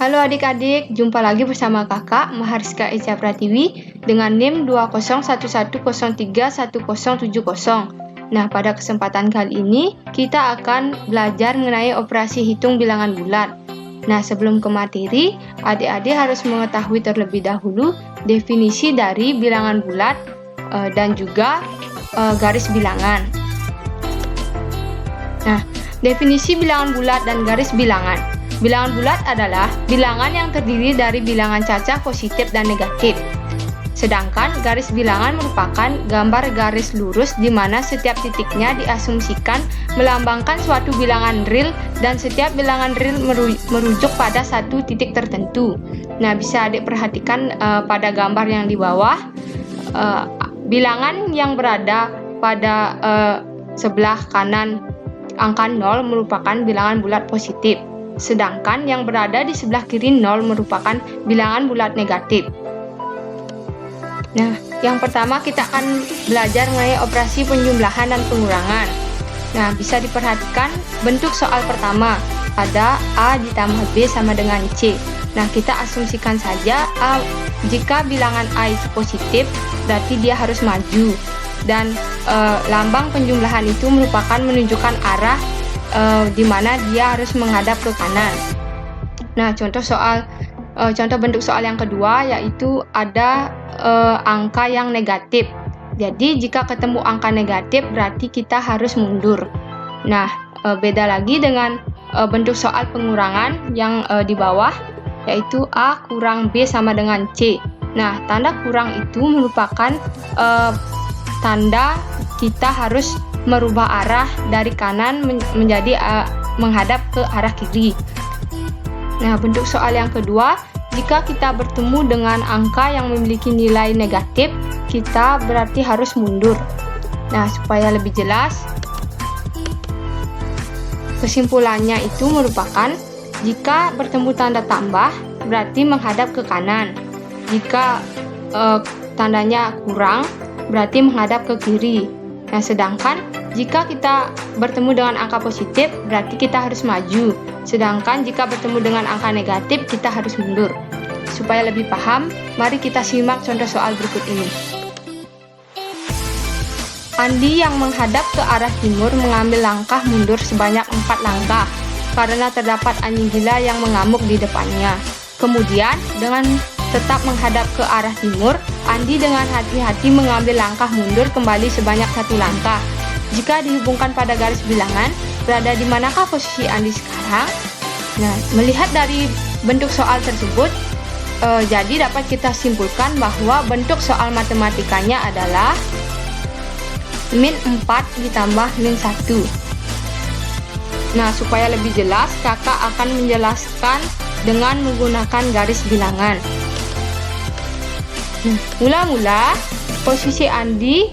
Halo adik-adik, jumpa lagi bersama kakak Mahariska Echa Pratiwi dengan NIM 20111311070. Nah, pada kesempatan kali ini kita akan belajar mengenai operasi hitung bilangan bulat. Nah, sebelum ke materi, adik-adik harus mengetahui terlebih dahulu definisi dari bilangan bulat dan juga garis bilangan. Nah, definisi bilangan bulat dan garis bilangan. Bilangan bulat adalah bilangan yang terdiri dari bilangan cacah positif dan negatif. Sedangkan garis bilangan merupakan gambar garis lurus di mana setiap titiknya diasumsikan melambangkan suatu bilangan real dan setiap bilangan real merujuk pada satu titik tertentu. Nah, bisa adik perhatikan pada gambar yang di bawah, bilangan yang berada pada sebelah kanan angka 0 merupakan bilangan bulat positif. Sedangkan yang berada di sebelah kiri 0 merupakan bilangan bulat negatif. Nah, yang pertama kita akan belajar mengenai operasi penjumlahan dan pengurangan. Nah, bisa diperhatikan bentuk soal pertama, ada A ditambah B sama dengan C. Nah, kita asumsikan saja A, jika bilangan A itu positif, berarti dia harus maju. Dan lambang penjumlahan itu merupakan menunjukkan arah di mana dia harus menghadap ke kanan. Nah, contoh bentuk soal yang kedua yaitu ada angka yang negatif. Jadi jika ketemu angka negatif berarti kita harus mundur. Nah, beda lagi dengan bentuk soal pengurangan yang di bawah yaitu A kurang B sama dengan C. Nah, tanda kurang itu merupakan tanda kita harus merubah arah dari kanan menjadi menghadap ke arah kiri. Nah, bentuk soal yang kedua, jika kita bertemu dengan angka yang memiliki nilai negatif, kita berarti harus mundur. Nah, supaya lebih jelas, kesimpulannya itu merupakan jika bertemu tanda tambah, berarti menghadap ke kanan. Jika tandanya kurang, berarti menghadap ke kiri. Nah, sedangkan jika kita bertemu dengan angka positif, berarti kita harus maju. Sedangkan jika bertemu dengan angka negatif, kita harus mundur. Supaya lebih paham, mari kita simak contoh soal berikut ini. Andi yang menghadap ke arah timur mengambil langkah mundur sebanyak 4 langkah karena terdapat anjing gila yang mengamuk di depannya. Kemudian, dengan tetap menghadap ke arah timur, Andi dengan hati-hati mengambil langkah mundur kembali sebanyak 1 langkah. Jika dihubungkan pada garis bilangan, berada di manakah posisi Andi sekarang? Nah, melihat dari bentuk soal tersebut, jadi dapat kita simpulkan bahwa bentuk soal matematikanya adalah min 4 ditambah min 1. Nah, supaya lebih jelas, kakak akan menjelaskan dengan menggunakan garis bilangan. Mula-mula posisi Andi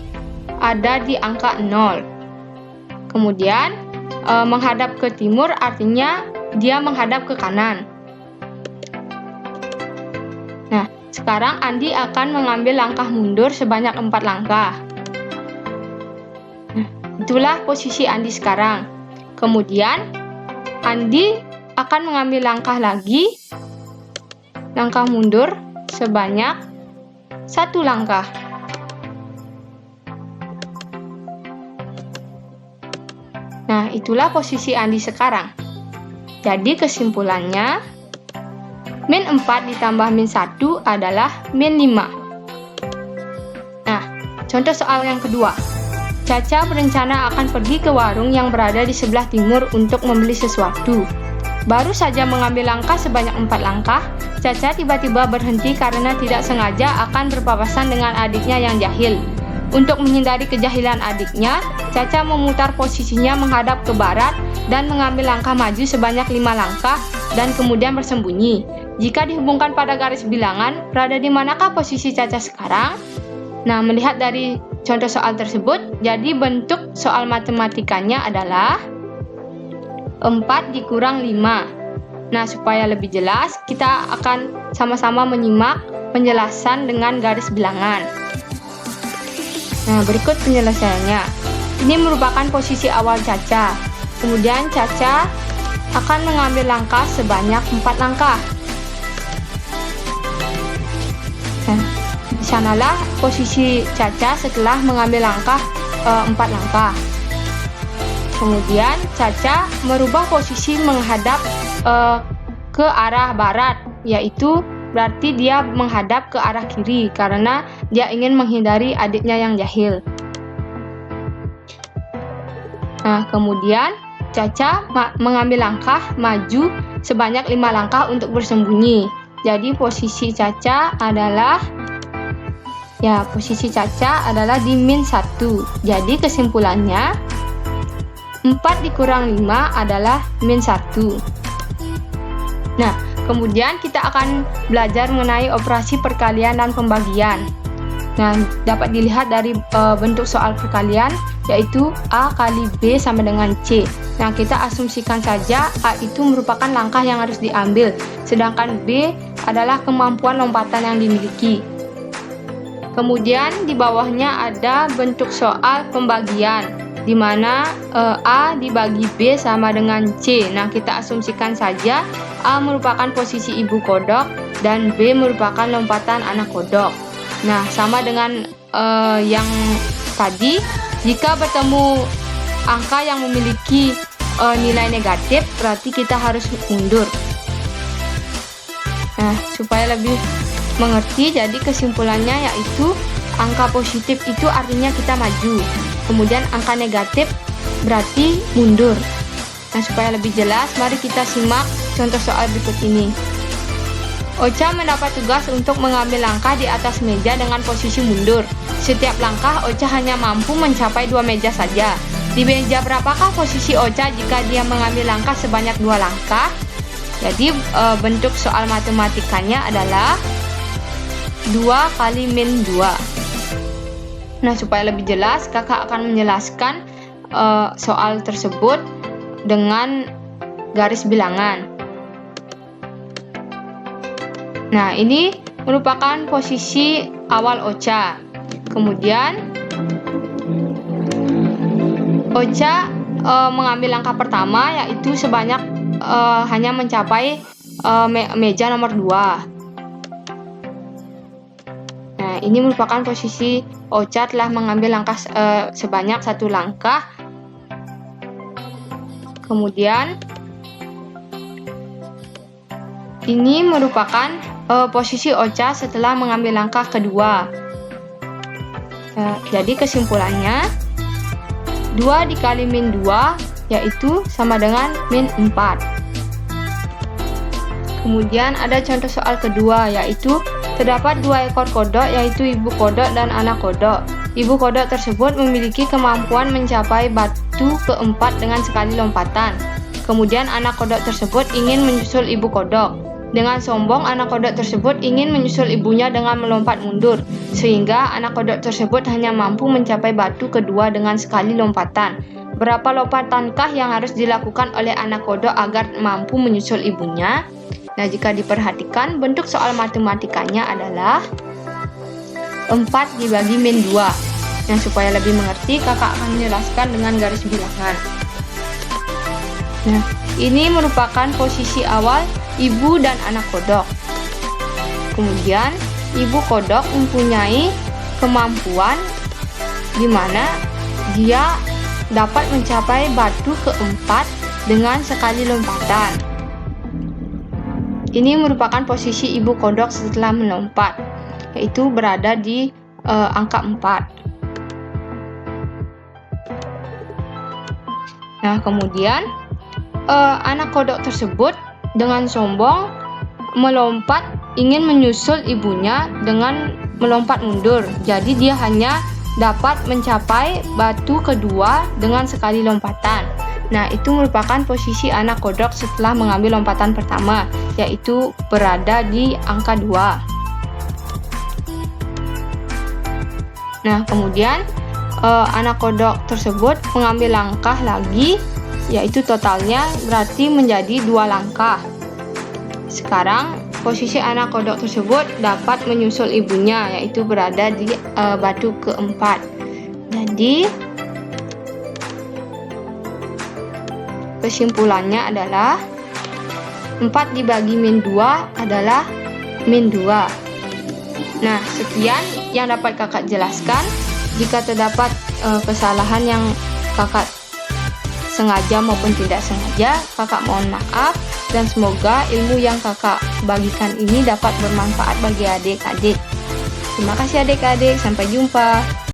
ada di angka 0. Kemudian menghadap ke timur artinya dia menghadap ke kanan. Nah, sekarang Andi akan mengambil langkah mundur sebanyak 4 langkah. Nah, itulah posisi Andi sekarang. Kemudian Andi akan mengambil langkah mundur sebanyak 1 langkah. Nah, itulah posisi Andi sekarang. Jadi kesimpulannya, min 4 ditambah min 1 adalah min 5. Nah, contoh soal yang kedua. Caca berencana akan pergi ke warung yang berada di sebelah timur untuk membeli sesuatu. Baru saja mengambil langkah sebanyak 4 langkah, Caca tiba-tiba berhenti karena tidak sengaja akan berpapasan dengan adiknya yang jahil. Untuk menghindari kejahilan adiknya, Caca memutar posisinya menghadap ke barat dan mengambil langkah maju sebanyak 5 langkah dan kemudian bersembunyi. Jika dihubungkan pada garis bilangan, berada di manakah posisi Caca sekarang? Nah, melihat dari contoh soal tersebut, jadi bentuk soal matematikanya adalah 4 dikurang 5. Nah, supaya lebih jelas, kita akan sama-sama menyimak penjelasan dengan garis bilangan. Nah, berikut penjelasannya. Ini merupakan posisi awal Caca. Kemudian Caca akan mengambil langkah sebanyak 4 langkah. Nah, di sanalah posisi Caca setelah mengambil langkah 4 langkah. Kemudian Caca merubah posisi menghadap ke arah barat, yaitu berarti dia menghadap ke arah kiri karena dia ingin menghindari adiknya yang jahil. Nah, kemudian Caca mengambil langkah maju sebanyak 5 langkah untuk bersembunyi. Jadi posisi Caca adalah di -1. Jadi kesimpulannya 4 dikurang 5 adalah -1. Nah, kemudian kita akan belajar mengenai operasi perkalian dan pembagian. Nah, dapat dilihat dari bentuk soal perkalian, yaitu A kali B sama dengan C. Nah, kita asumsikan saja A itu merupakan langkah yang harus diambil, sedangkan B adalah kemampuan lompatan yang dimiliki. Kemudian di bawahnya ada bentuk soal pembagian, di mana A dibagi B sama dengan C. Nah, kita asumsikan saja A merupakan posisi ibu kodok dan B merupakan lompatan anak kodok. Nah, sama dengan yang tadi, jika bertemu angka yang memiliki nilai negatif, berarti kita harus mundur. Nah, supaya lebih mengerti, jadi kesimpulannya yaitu angka positif itu artinya kita maju, kemudian angka negatif berarti mundur. Nah, supaya lebih jelas, mari kita simak contoh soal berikut ini. Ocha mendapat tugas untuk mengambil langkah di atas meja dengan posisi mundur. Setiap langkah Ocha hanya mampu mencapai 2 meja saja. Di meja berapakah posisi Ocha jika dia mengambil langkah sebanyak 2 langkah? Jadi bentuk soal matematikanya adalah 2 kali -2. Nah, supaya lebih jelas, kakak akan menjelaskan soal tersebut dengan garis bilangan. Nah, ini merupakan posisi awal Ocha. Kemudian Ocha mengambil langkah pertama, yaitu sebanyak hanya mencapai meja nomor 2. Nah, ini merupakan posisi Ocha telah mengambil langkah sebanyak 1 langkah. Kemudian ini merupakan posisi Ocha setelah mengambil langkah kedua. Jadi kesimpulannya 2 dikali -2 yaitu sama dengan -4. Kemudian ada contoh soal kedua, yaitu terdapat 2 ekor kodok, yaitu ibu kodok dan anak kodok. Ibu kodok tersebut memiliki kemampuan mencapai batu keempat dengan sekali lompatan. Kemudian anak kodok tersebut ingin menyusul ibu kodok. Dengan sombong, anak kodok tersebut ingin menyusul ibunya dengan melompat mundur, sehingga anak kodok tersebut hanya mampu mencapai batu kedua dengan sekali lompatan. Berapa lompatankah yang harus dilakukan oleh anak kodok agar mampu menyusul ibunya? Nah, jika diperhatikan, bentuk soal matematikanya adalah 4 dibagi -2. Nah, supaya lebih mengerti, kakak akan menjelaskan dengan garis bilangan. Nah, ini merupakan posisi awal ibu dan anak kodok. Kemudian, ibu kodok mempunyai kemampuan di mana dia dapat mencapai batu keempat dengan sekali lompatan. Ini merupakan posisi ibu kodok setelah melompat, yaitu berada di angka 4. Nah, kemudian anak kodok tersebut dengan sombong melompat ingin menyusul ibunya dengan melompat mundur. Jadi dia hanya dapat mencapai batu kedua dengan sekali lompatan. Nah, itu merupakan posisi anak kodok setelah mengambil lompatan pertama, yaitu berada di angka 2. Nah, kemudian anak kodok tersebut mengambil langkah lagi, yaitu totalnya berarti menjadi 2 langkah. Sekarang posisi anak kodok tersebut dapat menyusul ibunya, yaitu berada di batu keempat. Jadi kesimpulannya adalah 4 dibagi -2 adalah -2. Nah, sekian yang dapat kakak jelaskan. Jika terdapat kesalahan yang kakak sengaja maupun tidak sengaja, kakak mohon maaf, dan semoga ilmu yang kakak bagikan ini dapat bermanfaat bagi adik-adik. Terima kasih adik-adik, sampai jumpa.